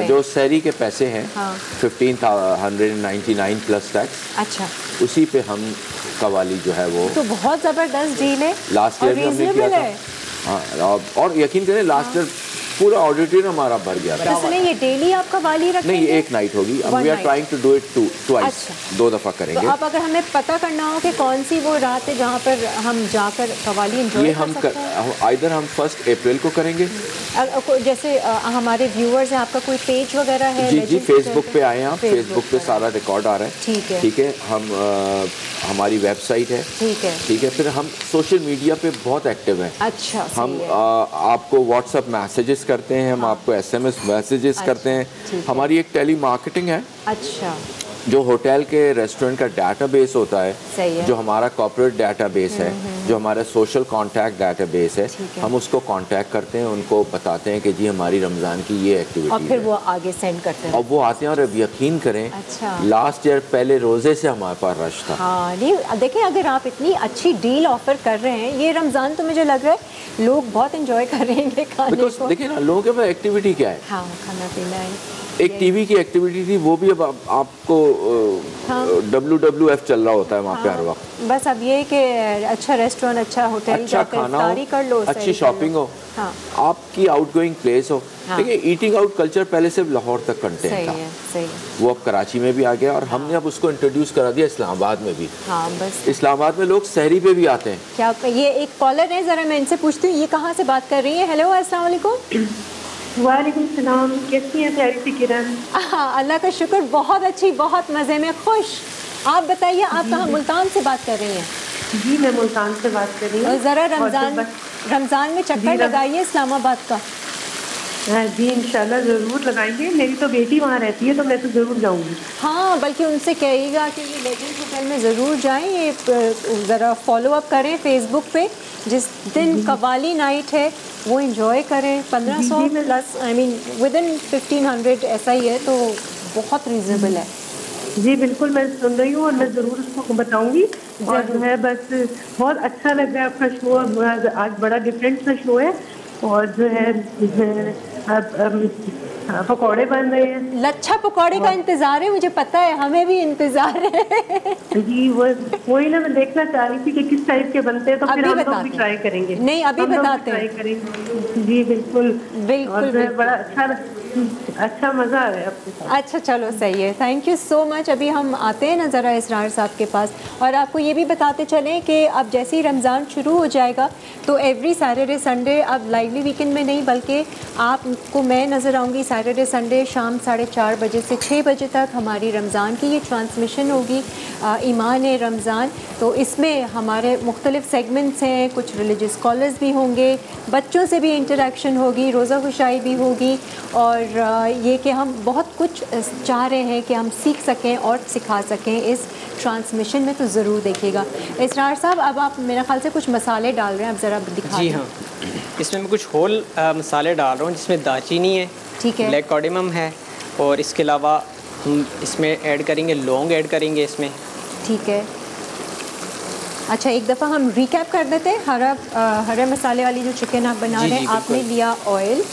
जो सहरी के पैसे हैं, हाँ। 1599 प्लस टैक्स। अच्छा। उसी पे हम कवाली जो है वो, तो बहुत ज़बरदस्त डील है। लास्ट ईयर भी हमने किया था। हाँ, और यकीन करें लास्ट ईयर पूरा ऑडिटोरियम हमारा भर गया था। तो ये डेली आप कवाली रखेंगे? नहीं, एक नाइट होगी। We are trying to do it twice. 2 दफ़ा करेंगे। तो अब अगर हमें पता करना हो कि कौन सी वो रात है जहाँ पर हम जाकर कवाली एंजॉय कर सकते हैं? आइदर हम 1 अप्रैल को करेंगे। जैसे हमारे व्यूअर्स हैं, आपका कोई पेज वगैरह है? जी, फेसबुक पे आए हैं आप। फेसबुक पे सारा रिकॉर्ड आ रहा है। ठीक है। हम हमारी वेबसाइट है। ठीक है। फिर हम सोशल मीडिया पे बहुत एक्टिव हैं। अच्छा। हम आपको व्हाट्सएप मैसेजेस करते हैं, हम आपको SMS मैसेजेस करते हैं। हमारी एक टेली मार्केटिंग है। अच्छा। जो होटल के रेस्टोरेंट का डाटाबेस होता है, जो हमारा कॉर्पोरेट डाटाबेस है, जो हमारा सोशल कॉन्टैक्ट डाटाबेस है, हम उसको कांटेक्ट करते हैं, उनको बताते हैं कि जी हमारी रमज़ान की ये एक्टिविटी और फिर वो आगे सेंड करते हैं और वो आते हैं। और अब यकीन करें, लास्ट ईयर पहले रोज़े से हमारे पास रश था। हाँ नहीं देखिए, अगर आप इतनी अच्छी डील ऑफर कर रहे हैं ये रमज़ान, तो मुझे लग रहा है लोग बहुत एंजोय करेंगे खाने को। देखिए ना, लोगों के पास एक्टिविटी क्या है, हाँ खाना पीना है। एक टीवी की एक्टिविटी थी, वो भी अब आपको WWF चल रहा होता है वहाँ पे हर वक्त। बस अब ये कि अच्छा रेस्टोरेंट, अच्छा होटल, अच्छा खाना हो, कर लो, अच्छी शॉपिंग हो, हाँ। आपकी आउटगोइंग प्लेस हो। देखिए ईटिंग आउट कल्चर पहले सिर्फ लाहौर तक कंटेंट था, सही। वो अब कराची में भी आ गया और हमने अब उसको इंट्रोड्यूस करा दिया इस्लामाबाद में भी। हाँ बस इस्लामाबाद में लोग सहरी पे भी आते हैं। क्या ये एक कॉलर है, ज़रा मैं इनसे पूछती हूँ, ये कहाँ से बात कर रही है? हेलो अस्सलाम वालेकुम। वालेकुम सलाम, कैसी हैं प्यारी सी किरण? अल्लाह का शुक्र, बहुत अच्छी, बहुत मज़े में, खुश। आप बताइए, आप कहाँ मुल्तान से बात कर रही हैं? जी मैं मुल्तान से बात कर रही हूँ। ज़रा रमज़ान में चक्कर लगाइए इस्लामाबाद का। हाँ जी इंशाल्लाह ज़रूर लगाएंगे, मेरी तो बेटी वहाँ रहती है तो मैं तो ज़रूर जाऊँगी। हाँ बल्कि उनसे कहिएगा कि ये लेजेंड होटल में ज़रूर जाएं, ये ज़रा फॉलो अप करें फेसबुक पे। जिस दिन कवाली नाइट है वो एंजॉय करें। 1500 plus, I mean with in 1500 ऐसा ही है, तो बहुत रीजनेबल है। जी बिल्कुल, मैं सुन रही हूँ और मैं ज़रूर उसको बताऊँगी। और जो है बस बहुत अच्छा लग रहा है आपका शो, आज बड़ा डिफरेंट सा शो है। और जो है पकौड़े बन रहे हैं, लच्छा पकौड़े का इंतजार है, मुझे पता है, हमें भी इंतजार है। जी वही ना मैं देखना चाह रही थी कि किस टाइप के बनते हैं, तो फिर हम लोग भी ट्राई करेंगे। नहीं अभी बताते हैं, ट्राई करेंगे। जी बिल्कुल बिल्कुल, बड़ा अच्छा मज़ा आ रहा है आपके साथ। अच्छा चलो सही है, थैंक यू सो मच। अभी हम आते हैं ना ज़रा इसरार साहब के पास, और आपको ये भी बताते चलें कि अब जैसे ही रमज़ान शुरू हो जाएगा तो एवरी सैटरडे संडे, अब लाइवली वीकेंड में नहीं बल्कि आपको मैं नज़र आऊँगी सैटरडे संडे शाम 4:30 बजे से 6 बजे तक हमारी रमज़ान की ये ट्रांसमिशन होगी, ईमान रमज़ान। तो इसमें हमारे मुख्तलिफ सेगमेंट्स हैं, कुछ रिलीजियस स्कॉलर्स भी होंगे, बच्चों से भी इंटरेक्शन होगी, रोज़ा खुशाई भी होगी, और ये कि हम बहुत कुछ चाह रहे हैं कि हम सीख सकें और सिखा सकें इस ट्रांसमिशन में, तो ज़रूर देखिएगा। इसरार साहब, अब आप मेरे ख्याल से कुछ मसाले डाल रहे हैं, अब ज़रा दिखा। जी हाँ, इसमें मैं कुछ होल मसाले डाल रहा हूँ, जिसमें दालचीनी है, ठीक है, ब्लैक कार्डेमम है, और इसके अलावा हम इसमें ऐड करेंगे लौंग ऐड करेंगे इसमें। ठीक है, अच्छा एक दफ़ा हम रिकैप कर देते हैं। हरे मसाले वाली जो चिकन आप बना रहे हैं, आपने लिया ऑयल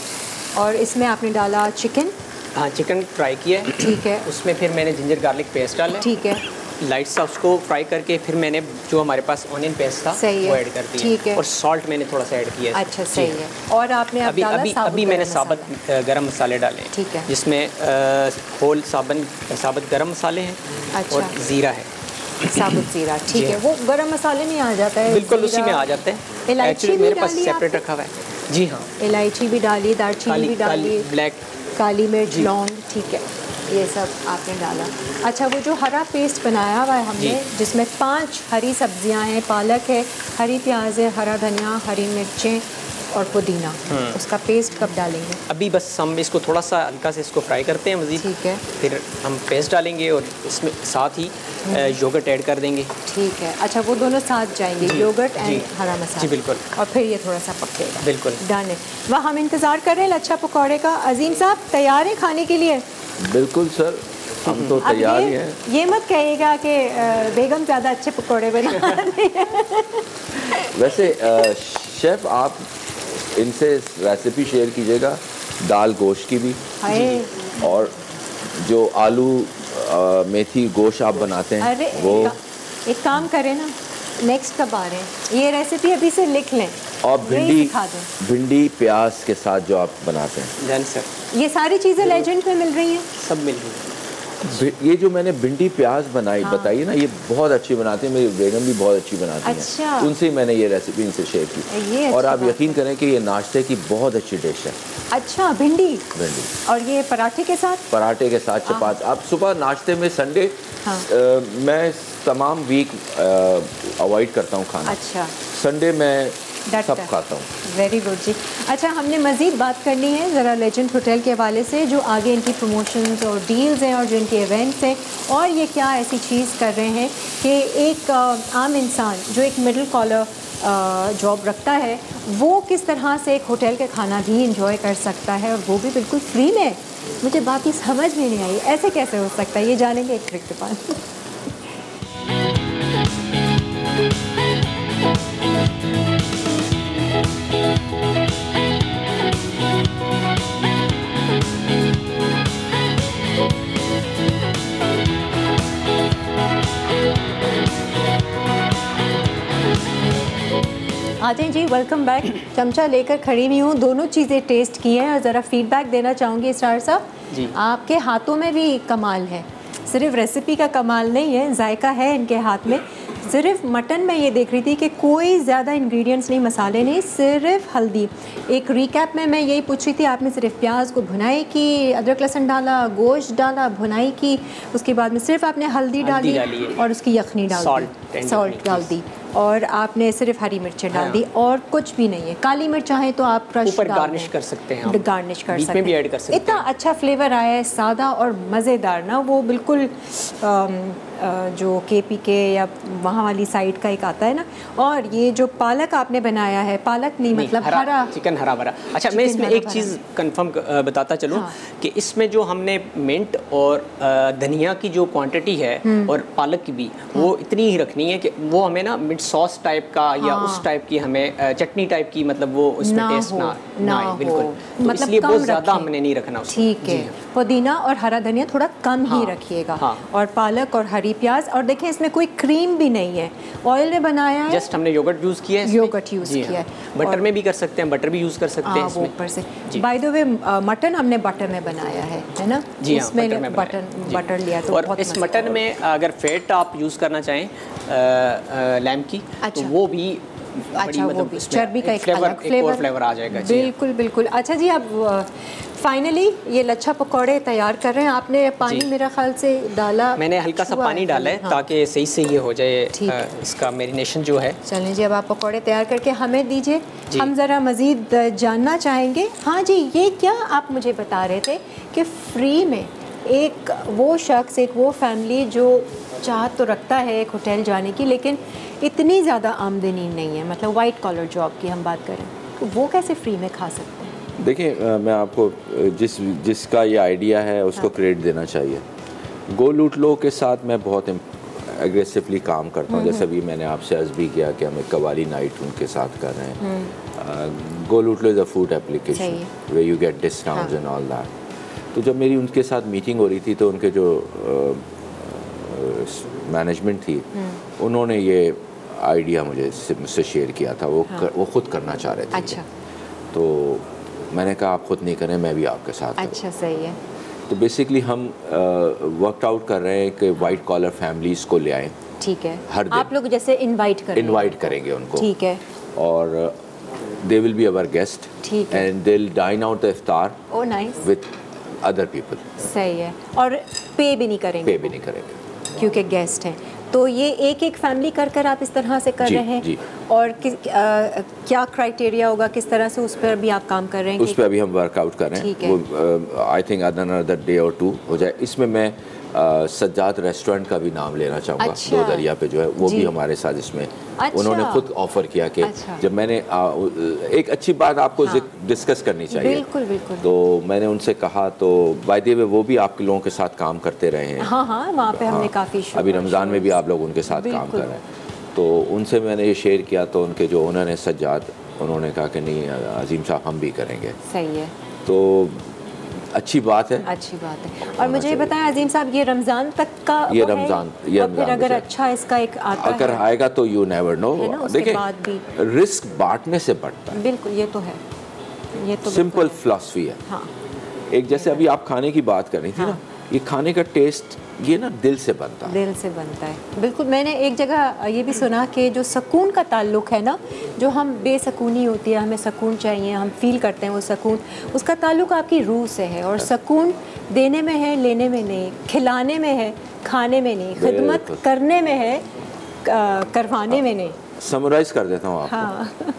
और इसमें आपने डाला चिकन। हाँ, चिकन फ्राई किया है, ठीक है, उसमें फिर मैंने जिंजर गार्लिक पेस्ट डाला, ठीक है, लाइट सा उसको फ्राई करके फिर मैंने जो हमारे पास ऑनियन पेस्ट था वो ऐड कर दिया, ठीक है, और सॉल्ट मैंने थोड़ा सा ऐड किया। अच्छा सही है, और आपने अभी मैंने साबुत गरम मसाले डाले, ठीक है, जिसमें होल साबुत गरम मसाले हैं, अच्छा, और ज़ीरा है, साबुत ज़ीरा, ठीक है, वो गरम मसाले में आ जाता है, बिल्कुल उसी में आ जाते हैं। इलायची मेरे पास सेपरेट रखा हुआ है। जी हाँ, इलायची भी डाली, दालचीनी भी डाली, ब्लैक, काली मिर्च, लौंग, ठीक है, ये सब आपने डाला। अच्छा, वो जो हरा पेस्ट बनाया हुआ है हमने, जिसमें 5 हरी सब्जियां हैं, पालक है, हरी प्याज है, हरा धनिया, हरी मिर्चें और पुदीना, उसका पेस्ट कब डालेंगे? अभी बस हम इसको थोड़ा सा हल्का से इसको फ्राई करते हैं मज़ीद, ठीक है, फिर हम पेस्ट डालेंगे और इसमें साथ ही योगर्ट ऐड कर देंगे। ठीक है, अच्छा वो दोनों साथ जाएंगे, योगर्ट एंड हरा मसाला। जी बिल्कुल, और फिर ये थोड़ा सा पकेगा। बिल्कुल डन है। वह हम इंतज़ार कर रहे हैं लच्छा पकौड़े का। अजीम साहब तैयार हैं खाने के लिए? बिल्कुल सर, हम तो तैयार ही हैं। ये मत कहिएगा कि बेगम ज़्यादा अच्छे पकौड़े बनाती हैं। वैसे शेफ़ आप इनसे रेसिपी शेयर कीजिएगा दाल गोश्त की भी, और जो आलू मेथी गोश्त आप बनाते हैं। अरे वो एक काम करें ना, नेक्स्ट कब आ रहे हैं, ये रेसिपी अभी से लिख लें और भिंडी प्याज के साथ जो आप बनाते हैं। डन सर, ये सारी चीज़ें लेजेंड में मिल रही हैं, सब मिल रही हैं। ये जो मैंने भिंडी प्याज बताई ना, ये बहुत अच्छी बनाती है, मेरी बेगम भी बहुत अच्छी बनाती अच्छा। हैं, उनसे मैंने ये रेसिपी इनसे शेयर की, और आप यकीन करें कि ये नाश्ते की बहुत अच्छी डिश है। अच्छा, भिंडी, और ये पराठे के साथ चपाती। आप सुबह नाश्ते में संडे, मैं तमाम वीक अवॉइड करता हूँ खाना। अच्छा, संडे मैं सब खाता हूँ। वेरी गुड जी। अच्छा, हमने मज़ीद बात करनी है ज़रा लेजेंड होटल के हवाले से, जो आगे इनकी प्रमोशंस और डील्स हैं और जो इनके इवेंट्स हैं, और ये क्या ऐसी चीज़ कर रहे हैं कि एक आम इंसान जो एक मिडिल कॉलर जॉब रखता है वो किस तरह से एक होटल के खाना भी इंजॉय कर सकता है, और वो भी बिल्कुल फ्री में। मुझे बात ही समझ में नहीं आई, ऐसे कैसे हो सकता है, ये जानेंगे एक ट्रिक के पास। आते जी, वेलकम बैक। चमचा लेकर खड़ी हुई हूँ, दोनों चीज़ें टेस्ट की हैं और ज़रा फीडबैक देना चाहूँगी इसरार साहब जी। आपके हाथों में भी कमाल है, सिर्फ रेसिपी का कमाल नहीं है, जायका है इनके हाथ में। सिर्फ मटन में ये देख रही थी कि कोई ज़्यादा इंग्रेडिएंट्स नहीं, मसाले नहीं, सिर्फ हल्दी। एक रिकैप में मैं यही पूछ रही थी, आपने सिर्फ प्याज को भुनाई की, अदरक लहसुन डाला, गोश्त डाला, भुनाई की, उसके बाद में सिर्फ आपने हल्दी डाली और उसकी यखनी डाल दी, सॉल्ट डाल दी, और आपने सिर्फ हरी मिर्चें डाल दी और कुछ भी नहीं है। काली मिर्च चाहें तो आप क्रश ऊपर गार्निश कर सकते हैं, गार्निश कर सकते हैं, भी ऐड कर सकते हैं। इतना अच्छा फ्लेवर आया है, सादा और मज़ेदार ना, वो बिल्कुल जो KPK या वहाँ वाली साइड का एक आता है ना। और ये जो पालक आपने बनाया है, पालक नहीं मतलब हरा चिकन, हरा भरा। अच्छा, मैं इसमें एक चीज़ कंफर्म बताता चलूँ कि इसमें जो हमने मिंट और धनिया की जो क्वांटिटी है और पालक की भी, वो इतनी ही रखनी है कि वो हमें ना मिंट सॉस टाइप का या उस टाइप की, हमें चटनी टाइप की, मतलब वो उसमें टेस्ट ना आए बिल्कुल, तो मतलब इसलिए बहुत ज़्यादा हमने नहीं रखना। ठीक है, पुदीना और हरा धनिया थोड़ा कम ही रखिएगा, और पालक और हरी प्याज। और देखें इसमें कोई क्रीम भी नहीं है, ऑयल में बनाया है, जस्ट हमने योगर्ट यूज़ किया है, योगर्ट यूज़ किया है। बटर में भी कर सकते हैं, बटर भी यूज़ कर सकते हैं इसमें ऊपर से। बाय द वे मटन हमने बटर में बनाया है ना जी, इसमें बटर लिया तो और इस मटन में अगर फैट आप यूज़ करना चाहें लैम्प की, तो वो भी अच्छा, वो भी चर्बी का एक अलग फ्लेवर आ जाएगा। बिल्कुल बिल्कुल। अच्छा जी, अब फाइनली ये लच्छा पकौड़े तैयार कर रहे हैं। आपने पानी मेरा ख्याल से डाला, मैंने हल्का सा पानी डाला है ताकि सही से ये हो जाए इसका मैरिनेशन जो है। चलें जी, अब आप पकौड़े तैयार करके हमें दीजिए, हम ज़रा मज़ीद जानना चाहेंगे। हाँ जी, ये क्या आप मुझे बता रहे थे कि फ्री में एक वो शख्स, एक वो फैमिली जो चाहत तो रखता है एक होटल जाने की, लेकिन इतनी ज़्यादा आमदनी नहीं है, मतलब वाइट कॉलर जॉब की हम बात करें, तो वो कैसे फ्री में खा सकते हैं? देखिए, मैं आपको जिसका ये आइडिया है उसको क्रेडिट देना चाहिए। गो लूट लो के साथ मैं बहुत एग्रेसिवली काम करता हूँ, जैसे अभी मैंने आपसे अर्ज़ भी किया कि हम एक कवाली नाइट उनके साथ कर रहे हैं। Golootlo is a food application way you get discounts and all that. तो जब मेरी उनके साथ मीटिंग हो रही थी तो उनके जो मैनेजमेंट थी, उन्होंने ये आइडिया मुझसे शेयर किया था। वो खुद करना चाह रहे थे। अच्छा। तो मैंने कहा आप खुद नहीं करें, मैं भी आपके साथ। अच्छा, सही है। तो बेसिकली हम वर्क आउट कर रहे हैं कि वाइट कॉलर फैमिलीज़ को ले आएँ। ठीक है, हर दिन आप लोग जैसे इनवाइट करेंगे उनको। ठीक है। और they will be our guest and they will dine out the iftar with other people. सही है। और पे भी नहीं करेंगे क्योंकि गेस्ट हैं। तो ये एक एक फैमिली कर आप इस तरह से कर रहे हैं जी। और क्या क्राइटेरिया होगा, किस तरह से उस पर भी आप काम कर रहे हैं? उस पर अभी हम वर्कआउट कर रहे हैं। वो आई थिंक अनदर डे और 2 हो जाए। इसमें मैं सज्जाद रेस्टोरेंट का भी नाम लेना चाहूँगा। अच्छा। दो दरिया पे जो है वो भी हमारे साथ इसमें। अच्छा। उन्होंने खुद ऑफर किया कि जब मैंने एक अच्छी बात आपको डिस्कस करनी चाहिए। बिल्कुल बिल्कुल। तो मैंने उनसे कहा, तो बाय द वे वो भी आपके लोगों के साथ काम करते रहे हैं। हाँ, वहाँ पे हमने काफ़ी अभी रमज़ान में भी आप लोग उनके साथ काम कर रहे हैं। तो उनसे मैंने ये शेयर किया, तो उनके जो ओनर है सज्जाद, उन्होंने कहा कि नहीं अजीम साहब हम भी करेंगे। सही है। तो अच्छी बात है। और मुझे ये बताएं अजीम साहब, ये रमज़ान तक का ये रमज़ान फिर अगर अच्छा इसका एक आता अगर है, आएगा तो यू नेवर नो। देखिए, रिस्क बांटने से बढ़ता है। बिल्कुल, ये तो है, ये तो सिंपल फिलॉसफी है। हाँ। एक जैसे अभी आप खाने की बात कर रही थी ना, ये खाने का टेस्ट ये ना दिल से बनता है। बिल्कुल। मैंने एक जगह ये भी सुना कि जो सुकून का ताल्लुक़ है ना, जो हम बेसकूनी होती है, हमें सुकून चाहिए, हम फील करते हैं वो सुकून, उसका ताल्लुक़ आपकी रूह से है। और सुकून देने में है, लेने में नहीं, खिलाने में है, खाने में नहीं, खिदमत करने में है, करवाने में नहीं। समराइज़ कर देता हूँ आपको।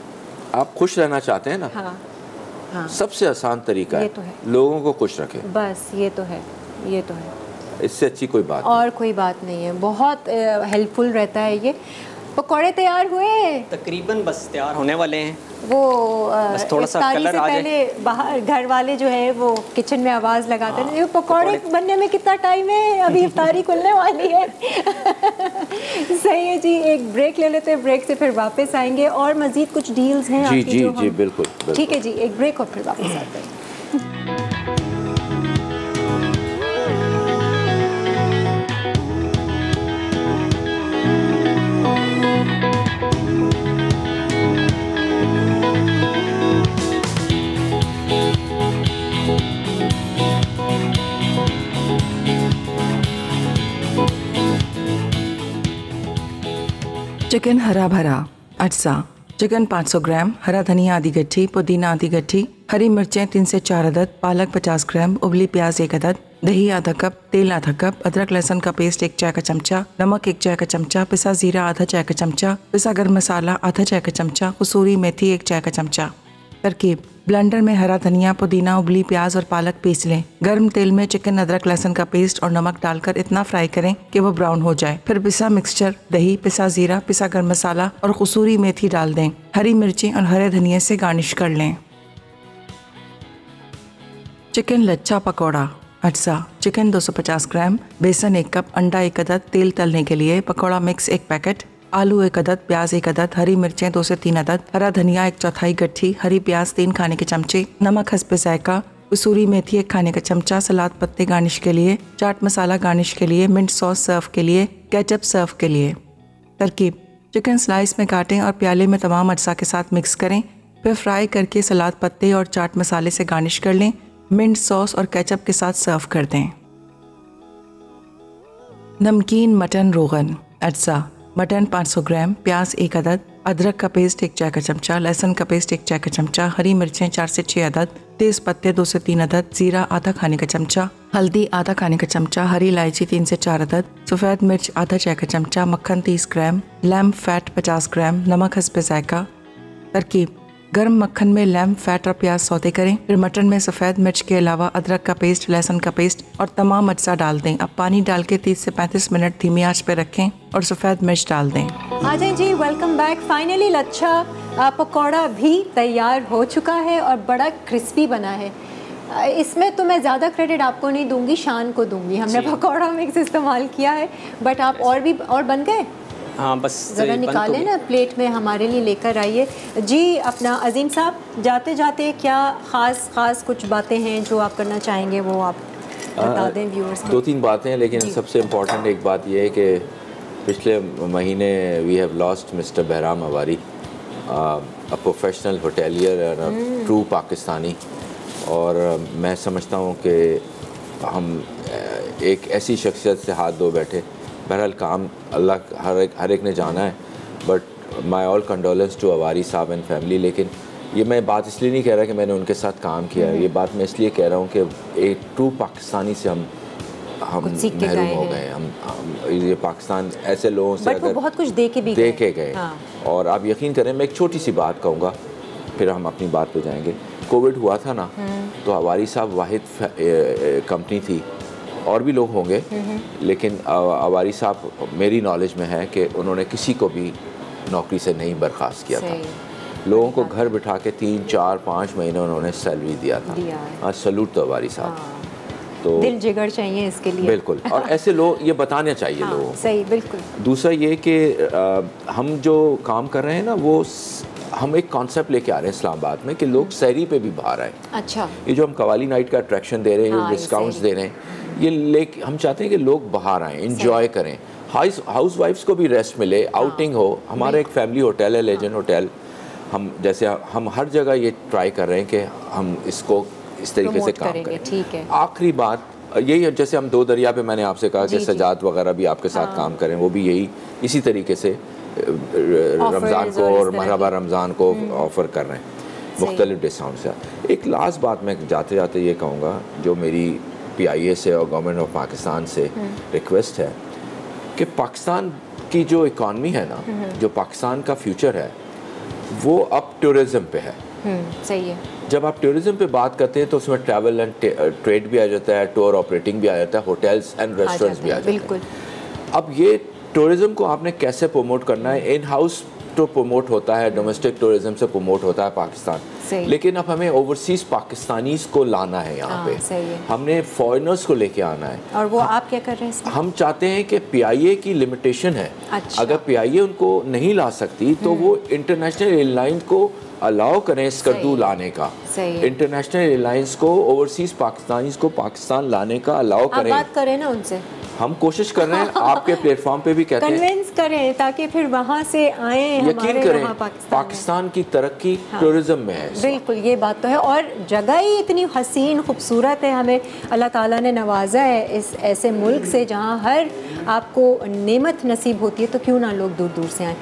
आप खुश रहना चाहते हैं ना, हाँ। सबसे आसान तरीका है लोगों को खुश रखें, बस ये तो है, ये तो है, इससे अच्छी कोई बात और कोई बात नहीं है। बहुत हेल्पफुल रहता है ये। पकौड़े तैयार हुए? तकरीबन बस तैयार होने वाले हैं। वो बस थोड़ा सा कलर आ जाए। पहले बाहर घर वाले जो है वो किचन में आवाज़ लगाते हैं, ये पकौड़े बनने में कितना टाइम है, अभी इफ्तारी खुलने वाली है। सही है जी, एक ब्रेक ले लेते हैं, ब्रेक से फिर वापस आएंगे और मज़ीद कुछ डील्स हैं जी जी जी बिल्कुल। ठीक है जी, एक ब्रेक और फिर वापस आते हैं। चिकन हरा भरा अज्जा। चिकन 500 ग्राम, हरा धनिया आधी गट्ठी, पुदीना आधी गट्ठी, हरी मिर्चें 3 से 4 अदद, पालक 50 ग्राम, उबली प्याज 1 अदद, दही आधा कप, तेल आधा कप, अदरक लहसुन का पेस्ट 1 चाय का चमचा, नमक 1 चाय का चमचा, पिसा जीरा आधा चाय का चमचा, पिसा गरम मसाला आधा चाय का चमचा, कसूरी मेथी 1 चाय का चमचा। तरकीब: ब्लेंडर में हरा धनिया, पुदीना, उबली प्याज और पालक पीस लें। गर्म तेल में चिकन, अदरक लहसुन का पेस्ट और नमक डालकर इतना फ्राई करें कि वो ब्राउन हो जाए। फिर पिसा मिक्सचर, दही, पिसा जीरा, पिसा गरम मसाला और कसूरी मेथी डाल दें। हरी मिर्ची और हरे धनिया से गार्निश कर लें। चिकन लच्छा पकौड़ा अज्जा। चिकन 250 ग्राम, बेसन 1 कप, अंडा 1 अदद, तेल तलने के लिए, पकौड़ा मिक्स 1 पैकेट, आलू 1 अदद, प्याज 1 अदद, हरी मिर्चें 2 से 3 अदद, हरा धनिया 1/4 गट्ठी, हरी प्याज 3 खाने के चमचे, नमक हस्बे जायका, कसूरी मेथी 1 खाने का चमचा, सलाद पत्ते गार्निश के लिए, चाट मसाला गार्निश के लिए, मिंट सॉस सर्व के लिए, केचप सर्व के लिए। तरकीब: चिकन स्लाइस में काटें और प्याले में तमाम अज्जा के साथ मिक्स करें। फिर फ्राई करके सलाद पत्ते और चाट मसाले से गार्निश कर लें। मिंट सॉस और केचप के साथ सर्व कर दें। नमकीन मटन रोगन अज्जा। मटन 500 ग्राम, प्याज 1 अदद, अदरक का पेस्ट 1 चाय का चमचा, लहसुन का पेस्ट 1 चाय का चमचा, हरी मिर्चें 4 से 6 अदद, तेज पत्ते 2 से 3 अदद, जीरा आधा खाने का चमचा, हल्दी आधा खाने का चमचा, हरी इलायची 3 से 4 अदद, सफ़ेद मिर्च आधा चाय का चमचा, मक्खन 30 ग्राम, लैम्ब फैट 50 ग्राम, नमक हस्बे जायका। तरकीब: गर्म मक्खन में लैम्ब फैट और प्याज सौते करें। फिर मटन में सफ़ेद मिर्च के अलावा अदरक का पेस्ट, लहसुन का पेस्ट और तमाम अज्जा डाल दें। अब पानी डाल के 30 से 35 मिनट धीमी आंच पर रखें और सफ़ेद मिर्च डाल दें। आ जाए जी, वेलकम बैक। फाइनली लच्छा पकौड़ा भी तैयार हो चुका है और बड़ा क्रिस्पी बना है। इसमें तो मैं ज़्यादा क्रेडिट आपको नहीं दूंगी, शान को दूंगी। हमने पकौड़ा मिक्स इस्तेमाल किया है, बट आप और बन गए। हाँ, बस ज़रा निकालें ना, प्लेट में हमारे लिए लेकर आइए जी। अपना अजीम साहब, जाते जाते क्या ख़ास कुछ बातें हैं जो आप करना चाहेंगे, वो आप बता दें व्यूअर्स। 2-3 बातें हैं, लेकिन सबसे इम्पोर्टेंट एक बात यह है कि पिछले महीने we have lost mister Bahram Avari, a professional hotelier और अ ट्रू पाकिस्तानी। और मैं समझता हूँ कि हम एक ऐसी शख्सियत से हाथ धो बैठे। बहरहाल काम अल्लाह हर एक ने जाना है, but my all condolence to Avari sahab and family. लेकिन ये मैं बात इसलिए नहीं कह रहा कि मैंने उनके साथ काम किया है, ये बात मैं इसलिए कह रहा हूँ कि एक ट्रू पाकिस्तानी से हम महरूम हो गए। हम ये पाकिस्तान ऐसे लोगों से वो बहुत कुछ दे के गए। हाँ। और आप यकीन करें, मैं एक छोटी सी बात कहूँगा, फिर हम अपनी बात पे जाएंगे। कोविड हुआ था ना, तो अवारी साहब वाहिद कंपनी थी, और भी लोग होंगे, लेकिन अवारी साहब मेरी नॉलेज में है कि उन्होंने किसी को भी नौकरी से नहीं बर्खास्त किया था। लोगों को घर बिठा के 3, 4, 5 महीने उन्होंने सैलरी दिया था। आज सैल्यूट तो अवारी साहब। तो दिल जिगर चाहिए इसके लिए। बिल्कुल, और ऐसे लोग ये बताने चाहिए लोगों को। सही, बिल्कुल। दूसरा ये कि हम जो काम कर रहे हैं ना, वो हम एक कॉन्सेप्ट लेके आ रहे हैं इस्लामाबाद में कि लोग सहरी पे भी बाहर आए। अच्छा। ये जो हम कवाली नाइट का अट्रैक्शन दे रहे हैं, डिस्काउंट्स दे रहे हैं, ये हम चाहते हैं कि लोग बाहर आएँ, इंजॉय करें, हाउस वाइफ्स को भी रेस्ट मिले, आउटिंग हो। हमारा एक फैमिली होटल है, लेजेंड होटल। हम हर जगह ये ट्राई कर रहे हैं कि हम इसको इस तरीके से काम करें। ठीक है। आखिरी बात यही है, जैसे हम 2 दरिया पे मैंने आपसे कहा कि सजाद वगैरह भी आपके साथ काम करें, वो भी यही इसी तरीके से रमज़ान को और मरहबा रमज़ान को ऑफ़र कर रहे हैं मुख्तलिफ डिस्काउंट से। एक लास्ट बात मैं जाते जाते ये कहूँगा, जो मेरी PIA से और गवर्नमेंट ऑफ पाकिस्तान से रिक्वेस्ट है कि पाकिस्तान की जो इकॉनमी है ना, जो पाकिस्तान का फ्यूचर है, वो अब टूरिज्म पे है। सही है। जब आप टूरिज्म पे बात करते हैं तो उसमें ट्रैवल एंड ट्रेड भी आ जाता है, टूर ऑपरेटिंग भी आ जाता है, होटल्स एंड रेस्टोरेंट्स भी आ जाते हैं। बिल्कुल। अब ये टूरिज्म को आपने कैसे प्रमोट करना है? इन हाउस तो प्रमोट होता है, डोमेस्टिक टूरिज्म से प्रमोट होता है पाकिस्तान, लेकिन अब हमें ओवरसीज पाकिस्तानीज को लाना है यहाँ पे। सही है। हमने फॉरेनर्स को लेके आना है। और वो आप क्या कर रहे हैं? हम चाहते हैं कि PIA की लिमिटेशन है। अच्छा। अगर PIA उनको नहीं ला सकती तो वो इंटरनेशनल एयरलाइन को अलाउ करें स्कर्दू लाने का। इंटरनेशनल एयरलाइंस को ओवरसीज पाकिस्तानीज को पाकिस्तान लाने का अलाउ करें। आप बात करें ना उनसे। हम कोशिश कर रहे हैं, आपके प्लेटफॉर्म पे भी कहते हैं, कन्विंस करें ताकि फिर वहाँ से आए। यकीन करें पाकिस्तान की तरक्की टूरिज्म में है। बिल्कुल, ये बात तो है। और जगह ही इतनी हसीन खूबसूरत है, हमें अल्लाह ताला ने नवाजा है इस ऐसे मुल्क से जहाँ हर आपको नेमत नसीब होती है, तो क्यों ना लोग दूर दूर से आए।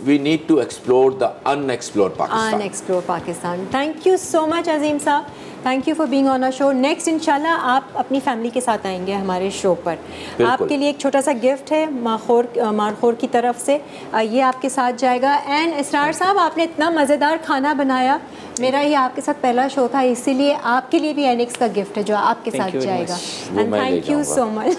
We need to explore the unexplored Pakistan. Unexplored Pakistan. Thank you so much अजीम साहब, thank you for being on a show. Next इंशाल्लाह आप अपनी फैमिली के साथ आएंगे हमारे शो पर। आपके लिए एक छोटा सा गिफ्ट है मारखोर की तरफ से, ये आपके साथ जाएगा। एंड इसरार साहब, आपने इतना मज़ेदार खाना बनाया, मेरा ये आपके साथ पहला शो था, इसीलिए आपके लिए भी एनिक्स का गिफ्ट है जो आपके साथ जाएगा। And thank you so much.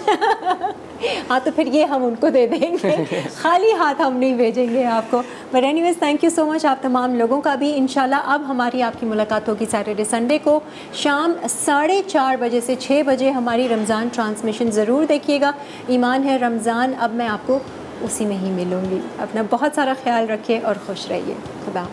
हाँ, तो फिर ये हम उनको दे देंगे, खाली हाथ हम नहीं भेजेंगे आपको। But anyways, thank you so much आप तमाम लोगों का भी। इंशाल्लाह अब हमारी आपकी मुलाकात होगी सैटरडे संडे को शाम 4:30 बजे से 6 बजे। हमारी रमज़ान ट्रांसमिशन ज़रूर देखिएगा। ईमान है रमज़ान, अब मैं आपको उसी में ही मिलूँगी। अपना बहुत सारा ख्याल रखिए और खुश रहिए। खुदा।